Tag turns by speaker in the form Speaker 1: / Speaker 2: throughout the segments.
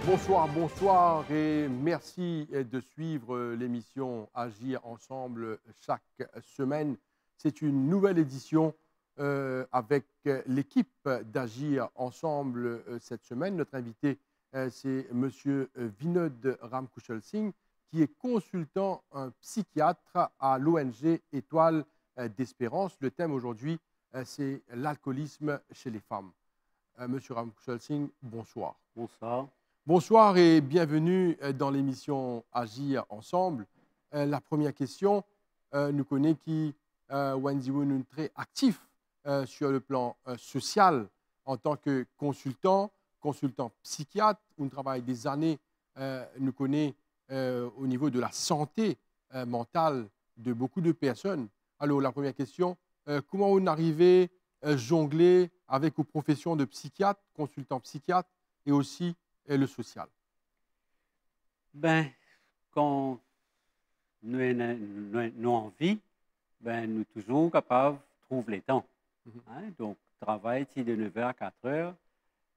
Speaker 1: Bonsoir, bonsoir et merci de suivre l'émission Agir ensemble chaque semaine. C'est une nouvelle édition avec l'équipe d'Agir ensemble cette semaine. Notre invité, c'est Monsieur Vinod Ramkushal-Singh, qui est consultant psychiatre à l'ONG Étoile d'Espérance. Le thème aujourd'hui, c'est l'alcoolisme chez les femmes. Monsieur Ramkushal-Singh, bonsoir.
Speaker 2: Bonsoir.
Speaker 1: Bonsoir et bienvenue dans l'émission Agir ensemble. La première question, nous connaissons qui Wendy Woon est très actif sur le plan social en tant que consultant psychiatre. On travaille des années, nous connaissons au niveau de la santé mentale de beaucoup de personnes. Alors la première question, comment on arrive à jongler avec vos professions de psychiatre, consultant psychiatre et aussi et le social?
Speaker 2: Ben, quand nous avons envie, ben, nous sommes toujours capables de trouver le temps. Hein? Donc, travail de 9h à 4h.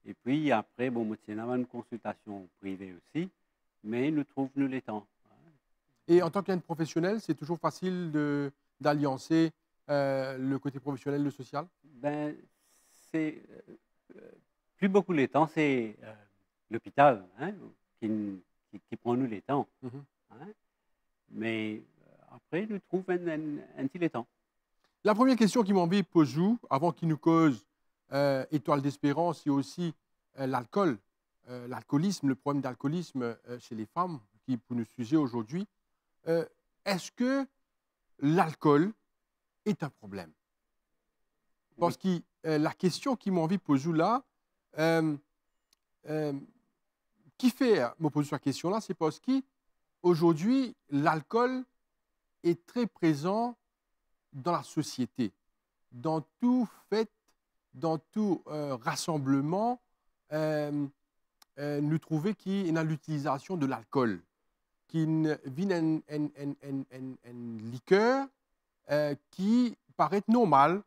Speaker 2: Et puis après, bon, nous avons une consultation privée aussi, mais nous trouvons le temps. Hein?
Speaker 1: Et en tant qu'un professionnel, c'est toujours facile d'alliancer le côté professionnel et le social?
Speaker 2: Ben, c'est plus beaucoup le temps, c'est l'hôpital hein, qui prend nous les temps. Hein? Mais après, nous trouvons un petit temps.
Speaker 1: La première question qui m'envie pose avant qu'il nous cause Étoile d'Espérance, c'est aussi l'alcool, l'alcoolisme, le problème d'alcoolisme chez les femmes, qui est pour nous sujet aujourd'hui. Est-ce que l'alcool est un problème? Parce que la question qui m'envie poser là, qui fait me poser cette question-là, c'est parce qu'aujourd'hui, l'alcool est très présent dans la société. Dans tout fête, dans tout rassemblement, nous trouvons qu'il y a l'utilisation de l'alcool, qui vient une liqueur qui paraît normale.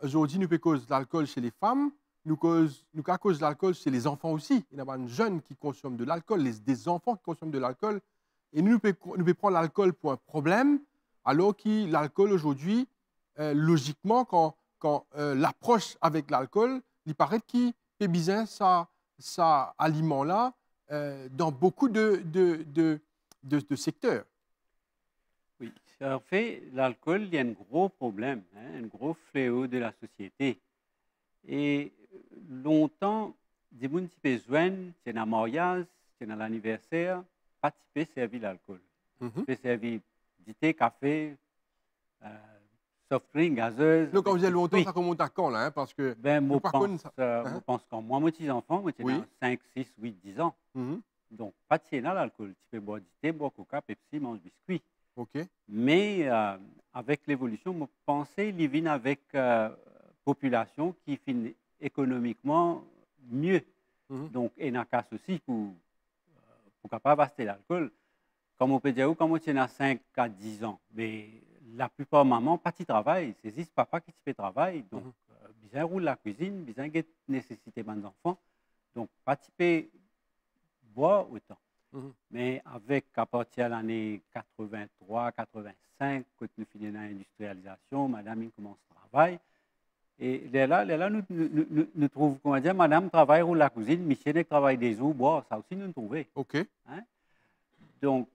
Speaker 1: Aujourd'hui, nous cause de l'alcool chez les femmes, nous cause de l'alcool chez les enfants aussi. Il y a des jeunes qui consomment de l'alcool, des enfants qui consomment de l'alcool. Et nous pouvons prendre l'alcool pour un problème, alors que l'alcool aujourd'hui, logiquement, quand l'approche avec l'alcool, il paraît qu'il est bien ça aliment-là dans beaucoup de secteurs.
Speaker 2: Oui, en fait, l'alcool, il y a un gros problème, hein, un gros fléau de la société. Et longtemps, des gens qui besoin, c'est un mariage, c'est un anniversaire, pas de servir l'alcool. Peut servir du thé, café, soft drink, gazeuse.
Speaker 1: Donc, quand vous avez longtemps, ça remonte à quand, là hein, parce que
Speaker 2: ben, moi,
Speaker 1: hein?
Speaker 2: pense quand moi, mes petits-enfants, moi,
Speaker 1: Oui.
Speaker 2: 5, 6, 8, 10 ans. Donc, pas de l'alcool. Tu peux boire du thé, boire coca, Pepsi, manger biscuit.
Speaker 1: OK.
Speaker 2: Mais avec l'évolution, je pensais qu'il vient avec population qui finit économiquement mieux. Donc, il y a un cas aussi pour capable d'acheter l'alcool. Comme on peut dire, quand on a 5 à 10 ans, mais la plupart de maman, pas de travail, c'est juste papa qui fait travail. Donc, bien roule la cuisine, bien nécessité des enfants. Donc, pas de boire autant. Mais avec, à partir de l'année 83, 85, quand nous finissons l'industrialisation, madame il commence le travail. Et là nous trouvons, comment dire, madame travaille ou la cuisine, monsieur travaille des eaux, boire, ça aussi nous trouvons.
Speaker 1: OK.
Speaker 2: Hein? Donc,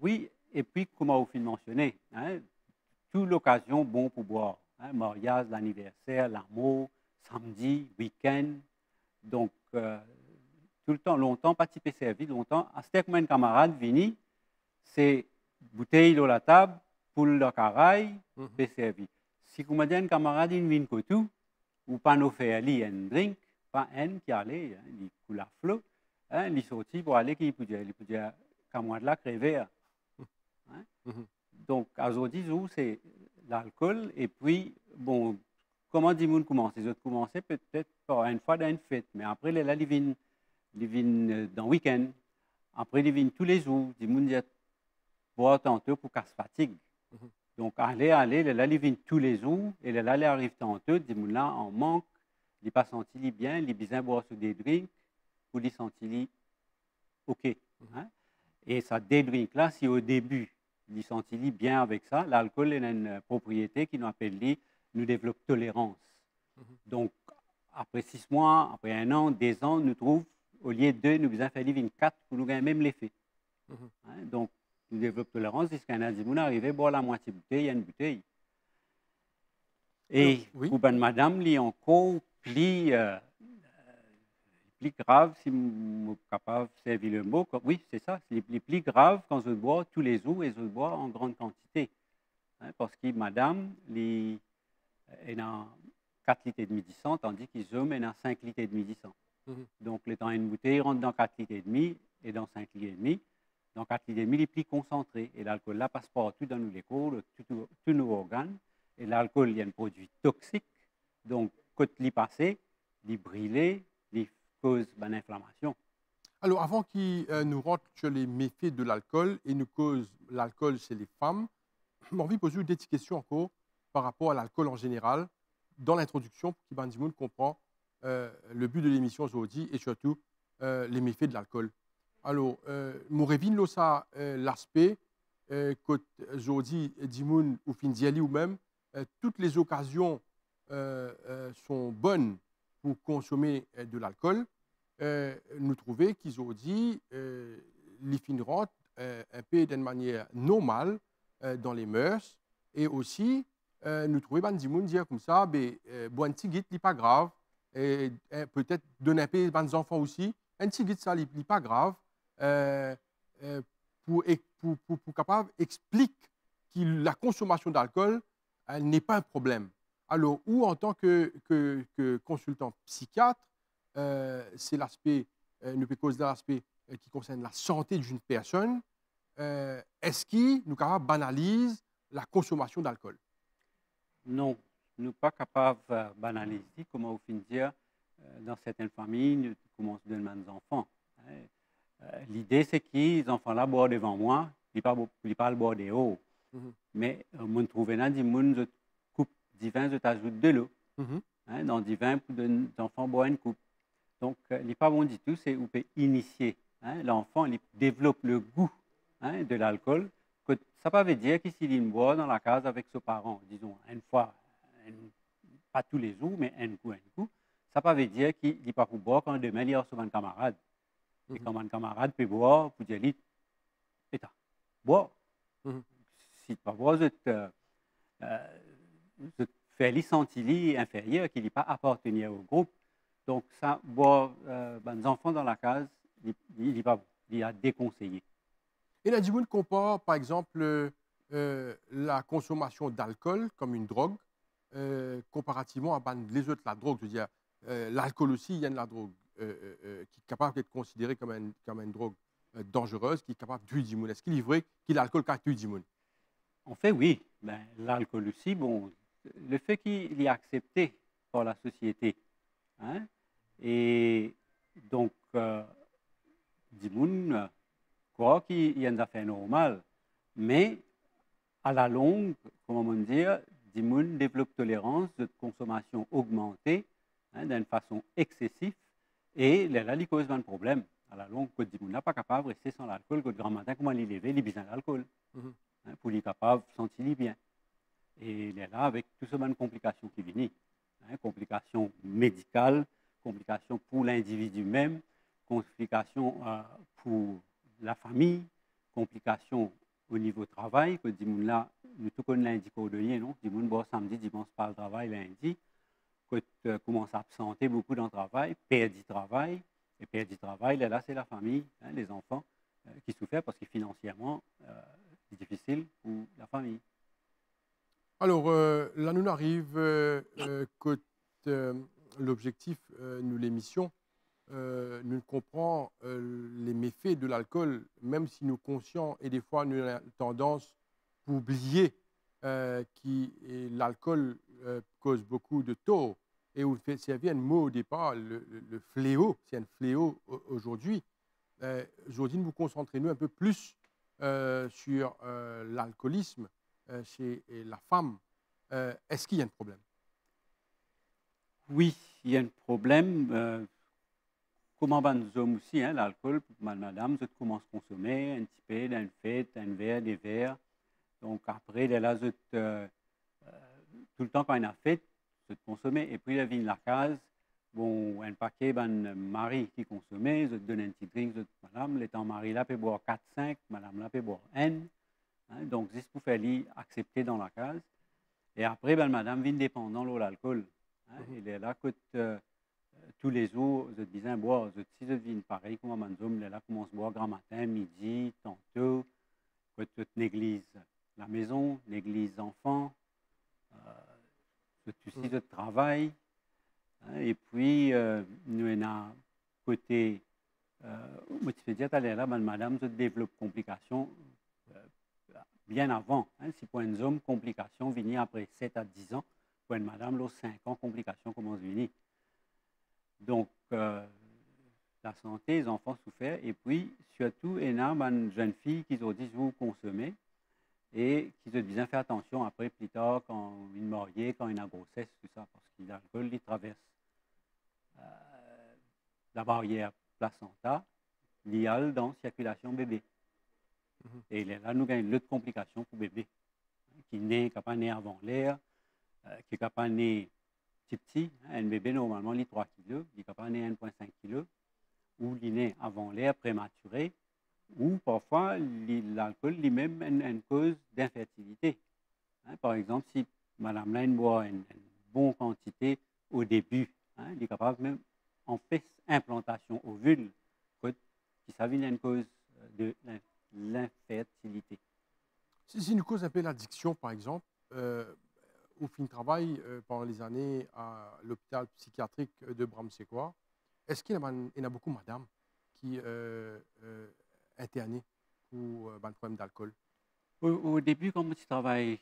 Speaker 2: oui, et puis, comme vous finissez mentionné, hein, toute l'occasion bon pour boire. Hein, mariage, l'anniversaire, l'amour, samedi, week-end. Donc, tout le temps, longtemps, pas typé servi, longtemps. À ce moment, un camarade vini, c'est bouteille sur la table, poule de caraille, fait servi. Si vous me dites un camarade, il vient que tout, ou pas nous faire un drink, pas un qui allait, hein, il coule à flot, hein, il sortit pour aller, il peut dire, camarade là, crever. Hein. Donc, aujourd'hui, c'est l'alcool, et puis, bon, comment dit-on commence? Les autres commençaient peut-être par une fois dans une fête, mais après, là, ils viennent dans le week-end. Après, ils viennent tous les jours. Ils disent boire tantôt pour qu'elle se fatigue. Donc, là, ils viennent tous les jours. Et là, ils arrivent tantôt. Ils disent là, on manque. Ils ne pas senti bien. Ils ont besoin de boire sur des drinks pour les sentir OK. Hein? Et ça dédrink là, si au début, il sentit bien avec ça, l'alcool a une propriété qui nous appelle, nous développe tolérance. Donc, après 6 mois, après 1 an, 2 ans, nous trouvons, au lieu de 2, nous besoin faire une 4 pour nous gagner même l'effet. Hein? Donc, nous développons tolérance, jusqu'à un an, arrivé à boire la moitié bouteille, il y a une bouteille. Et
Speaker 1: oui.
Speaker 2: pour madame, il y a encore plus grave, si je suis capable de servir le mot. Oui, c'est ça, c'est les plus grave quand je bois tous les jours et je bois en grande quantité. Hein, parce que madame, elle a 4 litres et demi de sang, tandis que les hommes, elle a 5 litres et demi de sang. Donc, le temps une bouteille rentre dans 4 litres et demi et dans 5 litres et demi. Dans 4 litres et demi, il est plus concentré. Et l'alcool là passe partout dans nos corps, tous nos organes. Et l'alcool, il y a un produit toxique. Donc, quand il passe, il brûle, il cause une inflammation.
Speaker 1: Alors, avant qu'il nous rentre sur les méfaits de l'alcool et nous cause l'alcool chez les femmes, j'ai envie de poser une petite question encore par rapport à l'alcool en général, dans l'introduction, pour que Bandimoun comprend le but de l'émission aujourd'hui et surtout les méfaits de l'alcool. Alors, Mourevine Lossa, l'aspect que aujourd'hui, Dimoun ou Findiali ou même, toutes les occasions sont bonnes pour consommer de l'alcool. Nous trouvons qu'ils ont dit les fins rentrent un peu d'une manière normale dans les mœurs et aussi nous trouvons ban dimoun dire comme ça bon un petit guide n'est pas grave et peut-être donner un peu ban enfants aussi un petit guide ça n'est pas grave pour capable explique que la consommation d'alcool n'est pas un problème. Alors ou en tant que consultant psychiatre c'est l'aspect, nous peut causer l'aspect qui concerne la santé d'une personne. Est-ce qu'il nous capable banalise la consommation d'alcool?
Speaker 2: Non, nous ne sommes pas capables de banaliser, comme on finit dire, dans certaines familles, nous commençons à donner des enfants. L'idée, c'est que les enfants-là boivent devant moi, ils ne parlent pas boire des hauts. Mais on trouve là des gens qui coupe du vin, qui ajoutent de l'eau. Dans du vin, pour les enfants boivent une coupe. Donc, il n'est pas bon du tout, c'est où on peut initier. L'enfant, il développe le goût de l'alcool. Ça ne veut dire que s'il boit dans la case avec ses parents, disons, une fois, pas tous les jours, mais un coup, ça ne veut dire qu'il n'est pas pour boire quand demain il y a souvent un camarade. Et quand un camarade peut boire, pour dire, bois. Si tu ne pas boire, je te fais sentir inférieur, qu'il n'est pas appartenir au groupe. Donc, ça, boire les enfants dans la case, il a déconseillé.
Speaker 1: Et la Dimoun compare, par exemple, la consommation d'alcool comme une drogue, comparativement à les autres, la drogue. Je veux dire, l'alcool aussi, il y a de la drogue qui est capable d'être considérée comme une drogue dangereuse, qui est capable de tuer Dimoun. Est-ce qu'il est vrai que l'alcool peut tuer Dimoun?
Speaker 2: En fait, oui. L'alcool aussi, bon, le fait qu'il est accepté par la société, et donc, Dimoun croit qu'il y a une affaire normale, mais à la longue, comment on dit, Dimoun développe tolérance de consommation augmentée d'une façon excessive, et là, il cause un problème. À la longue, que Dimoun n'est pas capable de rester sans l'alcool, que le grand matin, comment il lever, il a besoin d'alcool, pour être capable de se sentir bien. Et il est là avec toutes ces complications qui viennent. Complications médicales, complications pour l'individu même, complications pour la famille, complications au niveau travail, que Dimoun là, nous tout connaissons lundi de rien, non? Dimoun bon samedi, dimanche pas le travail lundi, que tu commences à absenter beaucoup dans le travail, perdre du travail, et perdre du travail, là c'est la famille, les enfants qui souffrent parce que financièrement, c'est difficile pour la famille.
Speaker 1: Alors, là, nous arrive que l'objectif, nous l'émission, nous comprenons les méfaits de l'alcool, même si nous sommes conscients et des fois nous avons tendance pour oublier que l'alcool cause beaucoup de tort. Et vous faites servir un mot au départ, le fléau, c'est un fléau aujourd'hui. Aujourd'hui, nous vous concentrez nous un peu plus sur l'alcoolisme chez la femme. Est-ce qu'il y a un problème?
Speaker 2: Oui, il y a un problème. comment les hommes aussi, hein, l'alcool, madame, vous commencez à consommer un petit peu, une fête, un verre, des verres. Donc après, là, tout le temps quand il a fête, vous consommez. Et puis, la vie de la case, bon, un paquet, mari qui consommait, vous donne un petit drink, madame, l'étant mari là peut boire 4, 5, madame là peut boire N. Hein, donc, juste pour faire accepter dans la case. Et après, madame vient dépendant de l'alcool. Hein, il est là que tous les jours, je disais, boire, si je viens pareil comme un homme, là commence à boire grand matin, midi, tantôt, que tu négliges la maison, l'église enfant, tu aussi de travail. Hein, et puis, nous avons côté, moi tu fais dire, là, madame, je développe complications bien avant. Hein, si pour un homme, complications viennent après 7 à 10 ans, pour une madame, là, 5 ans, complications commencent à venir. Donc, la santé, les enfants souffrent. Et puis, surtout, il y a une jeune fille qui ont dit vous consommez et qui ont bien faire attention après, plus tard, quand il est marié, quand il a grossesse, tout ça, parce que l'alcool, il traverse la barrière placenta, liée dans la circulation bébé. Et là, nous avons une autre complication pour bébé, qui n'est pas né avant l'air, qui n'est pas né petit. Un bébé, normalement, il est 3 kg, il n'est pas né 1,5 kg, ou il est né avant l'air prématuré, ou parfois, l'alcool lui-même est une cause d'infertilité. Hein, par exemple, si madame là boit une bonne quantité au début, hein, il est capable même en fait implantation ovule, qui s'avère une cause de l'infertilité.
Speaker 1: C'est une cause un peu l'addiction, par exemple. Au fin de travail, pendant les années à l'hôpital psychiatrique de Bram-Séquois, est-ce qu'il y en a beaucoup, madame, qui internées pour un problème d'alcool?
Speaker 2: Au début, quand tu travailles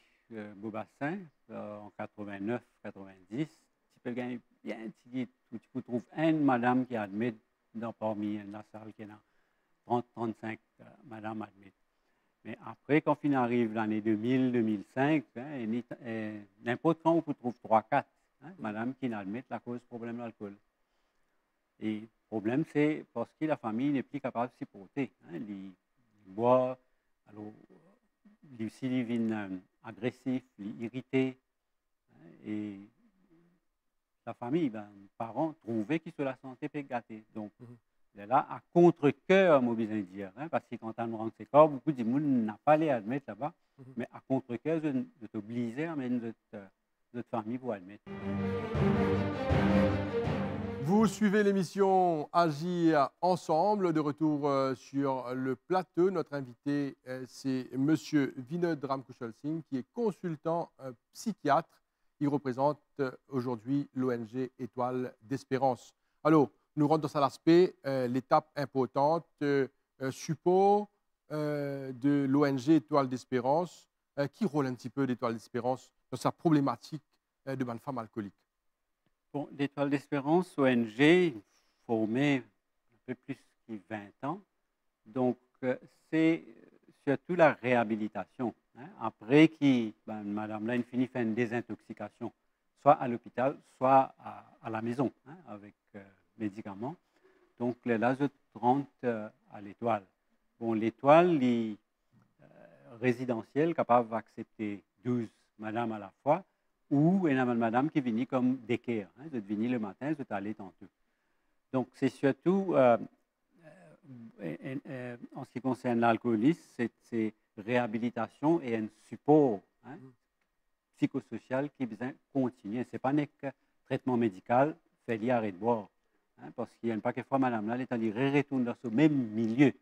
Speaker 2: au bassin, en 89, 90, tu peux gagner bien, tu trouves une madame qui admet parmi la salle qui est là, 30, 35 madame admet. Mais après, quand on arrive l'année 2000, 2005, n'importe quand on peut trouver 3, 4 madame qui admettent la cause problème d'alcool. Et le problème, c'est parce que la famille n'est plus capable de supporter. Hein, il boit, alors, il aussi devient agressif, irrité. Hein, et la famille, les parents trouvaient que la santé peut gâter. Donc, il est là à contre-cœur, moi, besoin de dire. Hein, parce que quand on rentre ses corps, beaucoup de monde n'a pas les admettre là-bas. Mais à contre-cœur, de t'obliger à mettre notre famille pour admettre.
Speaker 1: Vous suivez l'émission Agir ensemble, de retour sur le plateau. Notre invité, c'est M. Vinod Ramkushal-Singh, qui est consultant psychiatre. Il représente aujourd'hui l'ONG Étoile d'Espérance. Alors, nous rentrons dans l'aspect, l'étape importante, support de l'ONG Étoile d'Espérance. Qui rôle un petit peu d'Étoile d'Espérance dans sa problématique de bonne femme alcoolique?
Speaker 2: Bon, l'Étoile d'Espérance, ONG, formée un peu plus que 20 ans. Donc, c'est surtout la réhabilitation. Hein. Après, madame là, finit fait une désintoxication, soit à l'hôpital, soit à la maison, hein, avec médicaments. Donc, là, je rentre à l'Étoile. Bon, l'Étoile est résidentielle, capable d'accepter 12 madames à la fois, ou une madame qui vient comme d'équerre. Hein, je viens le matin, je t'allais tantôt. Donc, c'est surtout, en ce qui concerne l'alcoolisme, c'est réhabilitation et un support psychosocial qui est besoin de continuer. Ce n'est pas un traitement médical, fait lier arrêt de boire. Hein, parce qu'il y a une paquet de fois, madame là, elle est allée retourner dans ce même milieu.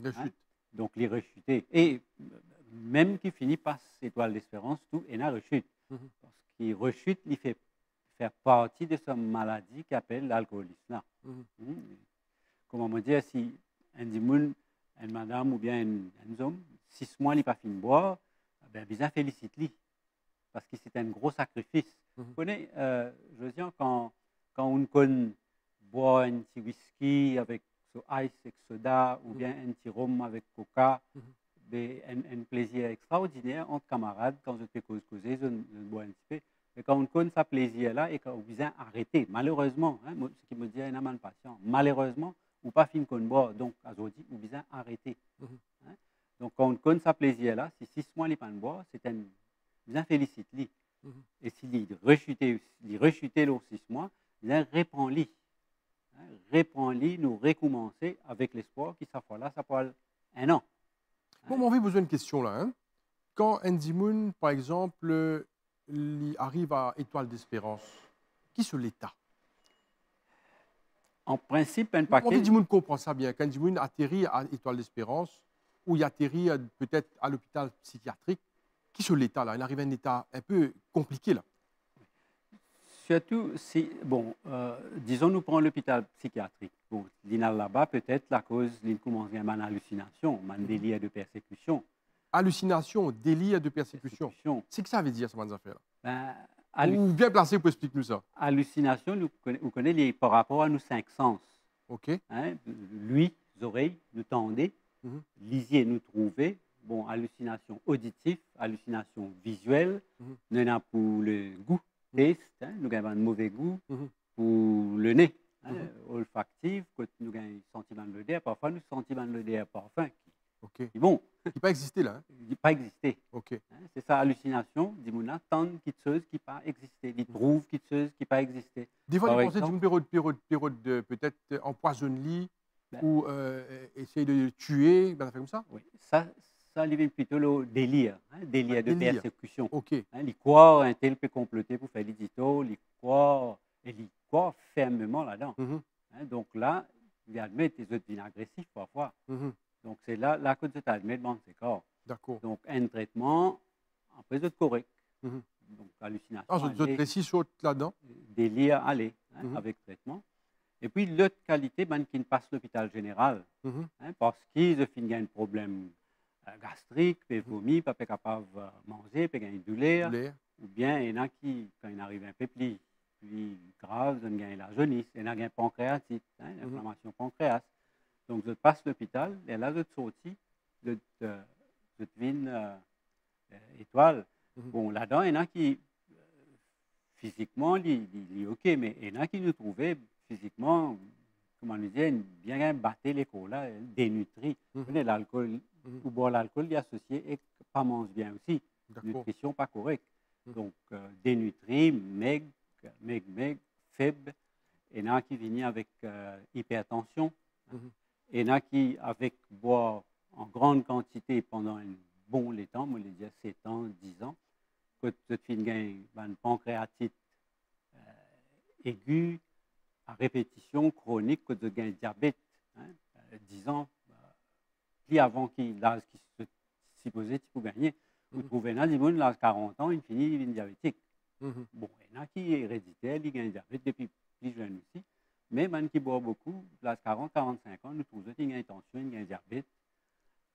Speaker 2: Hein, donc, les rechuter. Et même qui finit par Étoile d'Espérance, tout est une rechute. Parce qu'il rechute, il fait faire partie de cette maladie qui appelle l'alcoolisme. Comment me dire, si une madame ou bien un homme, 6 mois, il n'a pas fini de boire, ben, bien félicite-lui. Parce que c'est un gros sacrifice. Vous connaissez, je veux dire, quand on connaît boire un petit whisky avec ce ice avec soda ou bien un petit rhum avec coca, un plaisir extraordinaire entre camarades, quand je fais causer, je bois un petit peu. Mais quand on connaît ce plaisir-là et qu'on vient arrêter, malheureusement, hein, ce qui me dit un amant patient, malheureusement, ou pas fin qu'on boit, donc aujourd'hui, ou bien arrêter.
Speaker 1: Mhm.
Speaker 2: Hein? Donc, quand on connaît sa plaisir là, si 6 mois, il pas de boire, c'est un bien félicite lui.
Speaker 1: Mhm.
Speaker 2: Et s'il rechutait les 6 mois, il reprend-lui. Hein? Reprend-lui, nous recommencer avec l'espoir que ça fois là, ça peut un an.
Speaker 1: Bon, on avait besoin d'une question là. Hein. Quand Andy Moon, par exemple, il arrive à Étoile d'Espérance, qui se l'État?
Speaker 2: En principe, un
Speaker 1: On
Speaker 2: paquet.
Speaker 1: Andy Moon comprend ça bien. Quand Andy Moon atterrit à Étoile d'Espérance, ou il atterrit peut-être à l'hôpital psychiatrique, qui se l'État là? Il arrive à un état un peu compliqué là.
Speaker 2: Surtout si, bon, disons, nous prenons l'hôpital psychiatrique. Bon, là-bas, peut-être la cause, il commence à avoir une hallucination, un délire de persécution.
Speaker 1: Hallucination, délire de persécution. C'est que ça veut dire, ça, ces affaires là. Ou bien placé pour expliquer nous ça.
Speaker 2: Hallucination, vous connaissez par rapport à nos 5 sens.
Speaker 1: OK.
Speaker 2: Hein, lui, les oreilles, nous tendez, lisier, nous trouvez. Bon, hallucination auditive, hallucination visuelle, nous avons pour le goût, taste, hein, nous avons un mauvais goût, pour le nez, hein, olfactif, quand nous avons un sentiment de l'odeur, parfois nous sentiment de l'odeur parfum.
Speaker 1: OK.
Speaker 2: Bon.
Speaker 1: Il n'a pas existé là. Hein?
Speaker 2: Il n'a pas existé.
Speaker 1: OK.
Speaker 2: Hein, c'est ça, hallucination, dis-moi, tant quelque chose qui n'a pas existé. Il trouve quelque chose qui n'a pas existé.
Speaker 1: Des fois, il pensait d'une période de peut-être empoisonne-lit ou essayer de le tuer, ben, comme ça.
Speaker 2: Oui, ça il plutôt le délire, hein, délire de persécution.
Speaker 1: OK.
Speaker 2: Hein, il croit un tel peut comploter pour faire l'édito, il croit fermement là-dedans. Hein, donc là, il admet que les autres viennent agressifs parfois. Donc c'est là que tu admets dans ces corps.
Speaker 1: D'accord.
Speaker 2: Donc un traitement, après c'est correct. Donc hallucination.
Speaker 1: Ah, je précise saute là-dedans.
Speaker 2: Délire, allez, hein, avec traitement. Et puis l'autre qualité, ben, qui ne passe l'hôpital général, hein, parce qu'ils ont un problème gastrique, puis vomi, pas capable de manger, puis une douleur. Ou bien il y en a qui, quand il arrive un peu plus grave, ils ont la jaunisse, il y en a un pancréatite, hein, inflammation pancréas. Donc, je passe l'hôpital, et là, je sorti, je devine étoile. Bon, là-dedans, il y en a qui, physiquement, il est OK, mais il y en a qui nous trouvaient physiquement, comment on dit, bien batté l'école, là, dénutri. L'alcool, ou boire l'alcool, il est associé et pas mange bien aussi. Nutrition pas correcte. Donc, dénutri, maigre, faible. Il y en a qui viennent avec hypertension. Il y en a qui, avec boire en grande quantité pendant un bon temps, on les dit 7 ans, 10 ans, quand tu finis une pancréatite aiguë, à répétition, chronique, quand tu as un diabète, hein, 10 ans, puis avant l'âge qui se supposait tu peux gagner, vous trouvez un homme, l'âge 40 ans, il finit, il est diabétique. Bon, il y en a qui est héréditaire, il a un diabète depuis plus jeune aussi. Mais man qui boit beaucoup, l'âge 40-45 ans, nous trouvons qu'il y a une tension, il y a un diabète.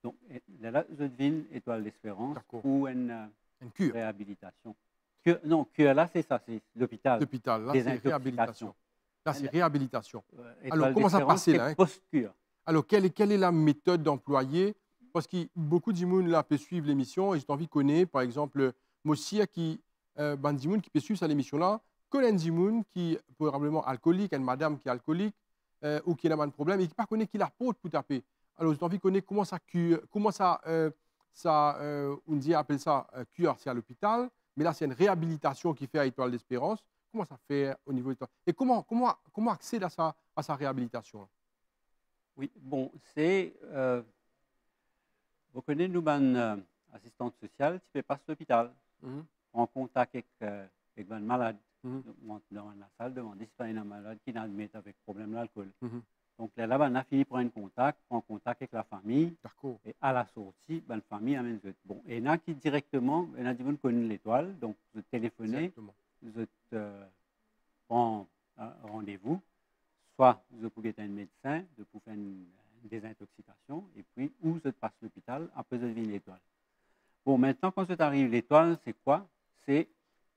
Speaker 2: Donc là, je devine Étoile d'Espérance ou une
Speaker 1: cure.
Speaker 2: Réhabilitation. Cure là, c'est ça, c'est l'hôpital.
Speaker 1: L'hôpital, là, c'est réhabilitation. Là, c'est réhabilitation.
Speaker 2: Alors,
Speaker 1: Alors, comment ça passe là?
Speaker 2: Post-cure.
Speaker 1: Alors, quelle est la méthode employée? Parce que beaucoup de gens là peuvent suivre l'émission et j'ai envie de connaître, par exemple, Mossia qui, qui peut suivre cette émission-là, Colin Zimoun qui est probablement alcoolique, une madame qui est alcoolique ou qui a un problème et qui ne pas connaît qui la porte pour taper. Alors, j'ai envie de connaître comment ça cure, comment ça, on dit, appelle ça cure, c'est à l'hôpital, mais là, c'est une réhabilitation qui fait à Étoile d'Espérance. Comment ça fait au niveau de et comment accéder à sa réhabilitation?
Speaker 2: Oui, bon, c'est, vous connaissez, nous, assistante sociale, tu peux passer à l'hôpital, en contact avec un malade. Dans la salle, demander si il y a un malade qui admet avec problème de l'alcool. Donc là, on a fini par un contact, prend contact avec la famille. Et à la sortie, la famille amène. Bon, et il y en a qui directement, il y en a qui connaissent l'étoile, donc vous téléphonez, vous prend un rendez-vous, soit vous pouvez être un médecin, vous pouvez faire une désintoxication, et puis ou vous passe l'hôpital, après vous devine l'étoile. Bon, maintenant, quand vous arrivez l'étoile, c'est quoi? C'est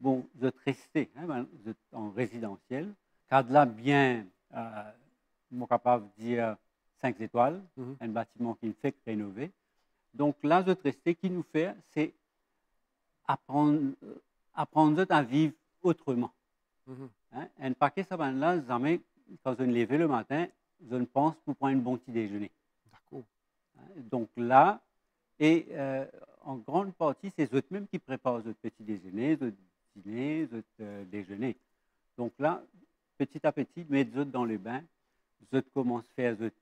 Speaker 2: bon, vous êtes resté, hein, vous êtes en résidentiel, cadre là bien, je suis capable de dire 5 étoiles, un bâtiment qui ne fait que rénover. Donc là, vous êtes resté, qui nous fait, c'est apprendre à vivre autrement. Hein, un paquet, ça va là, jamais, quand vous levez le matin, je pense pour prendre un bon petit déjeuner.
Speaker 1: D'accord.
Speaker 2: Donc là, et en grande partie, c'est eux mêmes qui préparent votre petit déjeuner, votre dîner, votre déjeuner. Donc là, petit à petit, mettre eux dans le bain, eux commencent à faire votre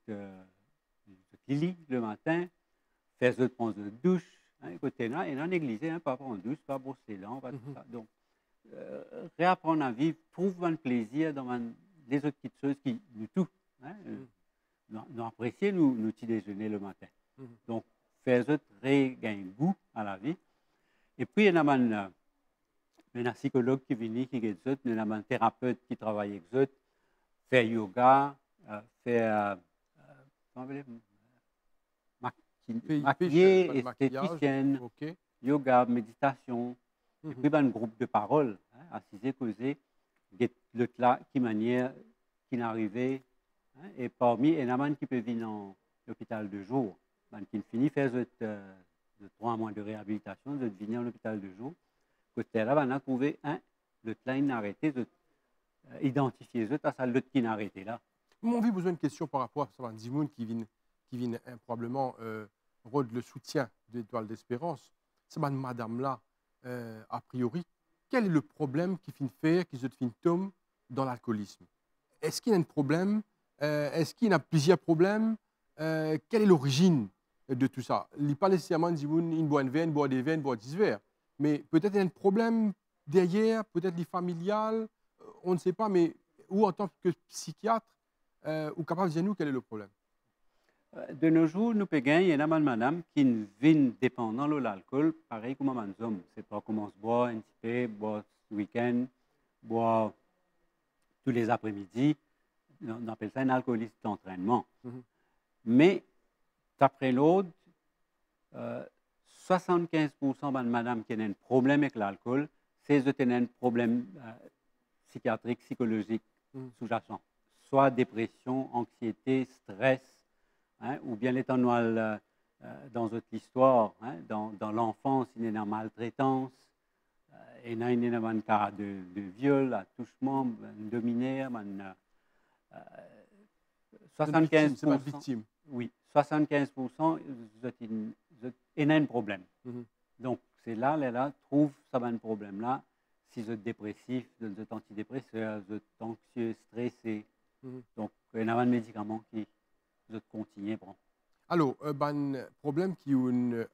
Speaker 2: lit le matin, faire eux prendre une douche, côté là, et dans l'église, pas prendre douche, pas brosser les dents, pas tout ça. Donc, réapprendre à vivre, trouver un plaisir dans les autres petites choses qui nous touchent. Nous apprécions nos petits déjeuners le matin. Donc, faire autres regagner goût à la vie. Et puis, il y a un psychologue qui vient, qui est autres, il y a un thérapeute qui travaille avec eux, faire yoga, faire maquiller, esthéticienne, yoga, méditation. Et puis, il y a un groupe de parole, assisé, causé, l'autre là, qui manière, qui n'arrivait. Et parmi, il y en a qui peut venir dans l'hôpital de jour. Qui finit faire 3 mois de réhabilitation, de venir à l'hôpital de jour. Côté là, on a trouvé l'autre là, il n'a arrêté, identifier l'autre, à l'autre qui n'a arrêté là.
Speaker 1: Moi, j'ai besoin de questions par rapport à ce Dimoun qui vient probablement rôle le soutien de l'Étoile d'Espérance. C'est madame là, a priori, quel est le problème qui finit faire, qui se finit tomber dans l'alcoolisme? Est-ce qu'il y a un problème? Est-ce qu'il y a plusieurs problèmes? Quelle est l'origine de tout ça? Il n'est pas nécessairement une bonne veine, boire des veines, boire 10 verres. Mais peut-être il y a un problème derrière, peut-être familial, on ne sait pas, mais ou en tant que psychiatre, ou capable de dire nous quel est le problème?
Speaker 2: De nos jours, nous payons, il y en a madame qui viennent dépendant de l'alcool, pareil comme un homme. C'est pas comment se boire un petit peu, boire ce week-end, boire tous les après-midi. On appelle ça un alcooliste d'entraînement. Mais, d'après l'autre, 75% de madame qui ont un problème avec l'alcool, c'est qu'ils ont un problème psychiatrique, psychologique sous-jacent. Soit dépression, anxiété, stress, ou bien l'état noir dans notre histoire, dans l'enfance, il y a une maltraitance, il y a un cas de viol, attouchement, dominaire, 75%. Oui, 75%, il y a un problème. Donc, c'est là, trouve ça un problème-là. Si vous êtes dépressif, vous êtes antidépresseur, vous êtes anxieux, stressé. Donc, il y a un médicament qui vous continue à prendre.
Speaker 1: Alors, un problème qui est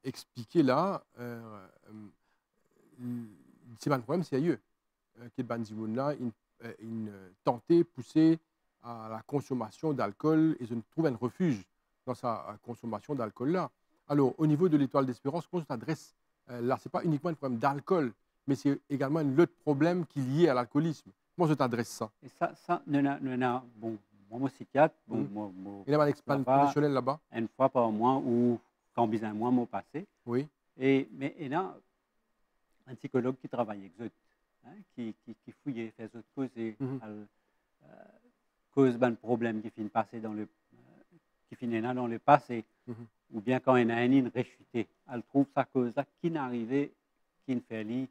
Speaker 1: expliqué là, c'est un problème sérieux. Qui est là, une tenter, pousser à la consommation d'alcool et je ne trouve un refuge dans sa consommation d'alcool-là. Alors, au niveau de l'Étoile d'Espérance, comment on s'adresse là? Ce n'est pas uniquement un problème d'alcool, mais c'est également un autre problème qui est lié à l'alcoolisme. Comment je t'adresse ça?
Speaker 2: Et ça, nous avons, bon, moi, psychiatre,
Speaker 1: il y a un expert professionnel là-bas?
Speaker 2: Une fois par mois ou quand besoin moi, mon passé.
Speaker 1: Oui.
Speaker 2: Mais il y a un psychologue qui travaille avec eux, qui fouille, fait autres causes et cause d'un problème qui finit passer dans le passé, ou bien quand il y a une rechuté, elle trouve sa cause là qui n'arrivait, qui ne fait lit.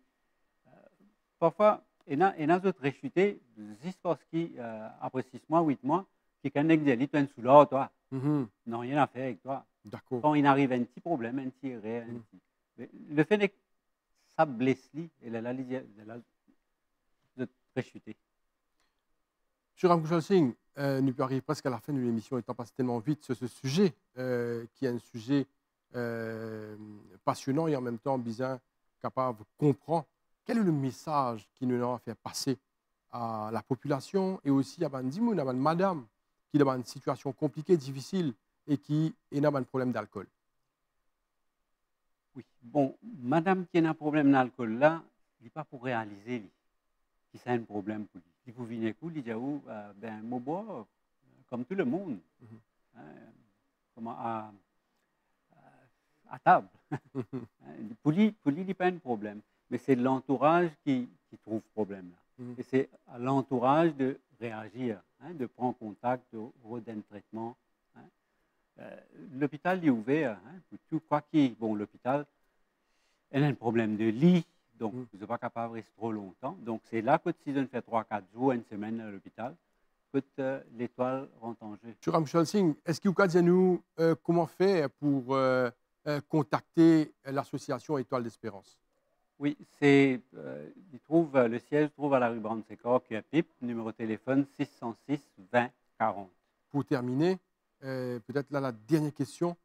Speaker 2: Parfois, il y a d'autres rechutés, juste parce qu'après 6 mois, 8 mois, qui quand il dit tu sous l'eau, toi, non, rien à faire avec toi.
Speaker 1: D'accord.
Speaker 2: Quand il arrive un petit problème, un petit erreur, le fait que ça blesse lui, et là, de rechuter.
Speaker 1: Sur Ramkushal Singh, nous peut arriver presque à la fin de l'émission, étant passé tellement vite sur ce sujet, qui est un sujet passionnant et en même temps bizarre, capable de comprendre quel est le message qui nous a fait passer à la population et aussi à madame qui est dans une situation compliquée, difficile et qui a un problème d'alcool.
Speaker 2: Oui, bon, madame qui a un problème d'alcool là, il n'est pas pour réaliser qui c'est un problème pour lui. Il vous venez coup, il dit ben moi boire comme tout le monde, à table. Pour lui, il n'y a pas un problème, mais c'est l'entourage qui trouve problème là. Et c'est à l'entourage de réagir, de prendre contact, de redonner un traitement. L'hôpital est ouvert, tout quoi bon, l'hôpital, elle a un problème de lit. Donc, vous n'êtes pas capable de rester trop longtemps. Donc, c'est là que si on fait 3-4 jours, une semaine à l'hôpital, l'étoile rentre en jeu.
Speaker 1: Ram Kushal Singh, est-ce que vous pouvez nous comment faire pour contacter l'association Étoile d'Espérance?
Speaker 2: Oui, le siège se trouve à la rue Brand-Sécor, qui est PIP, numéro de téléphone 606 20 40.
Speaker 1: Pour terminer, peut-être là la dernière question.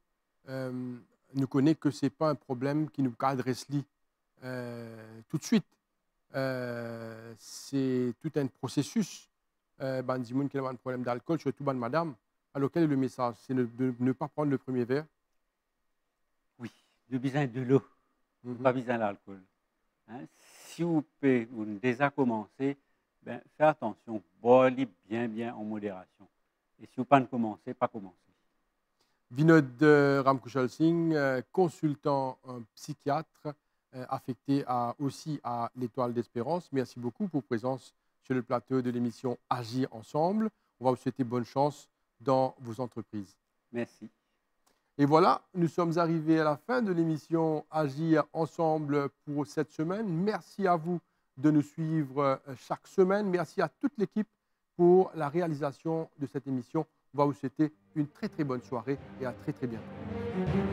Speaker 1: Nous connaissons que ce n'est pas un problème qui nous adresse tout de suite. C'est tout un processus. Bandimoun qui a un problème d'alcool, surtout madame. Alors quel est le message? C'est de ne pas prendre le premier verre?
Speaker 2: Oui, de besoin de l'eau, pas besoin d'alcool. Hein? Si vous pouvez déjà commencer, ben, faites attention, boire bien en modération. Et si vous ne commencez pas commencer.
Speaker 1: Vinod Ram Kushal Singh, consultant psychiatre affecté aussi à l'Étoile d'Espérance. Merci beaucoup pour votre présence sur le plateau de l'émission Agir ensemble. On va vous souhaiter bonne chance dans vos entreprises.
Speaker 2: Merci.
Speaker 1: Et voilà, nous sommes arrivés à la fin de l'émission Agir ensemble pour cette semaine. Merci à vous de nous suivre chaque semaine. Merci à toute l'équipe pour la réalisation de cette émission. On va vous souhaiter une très bonne soirée et à très bientôt.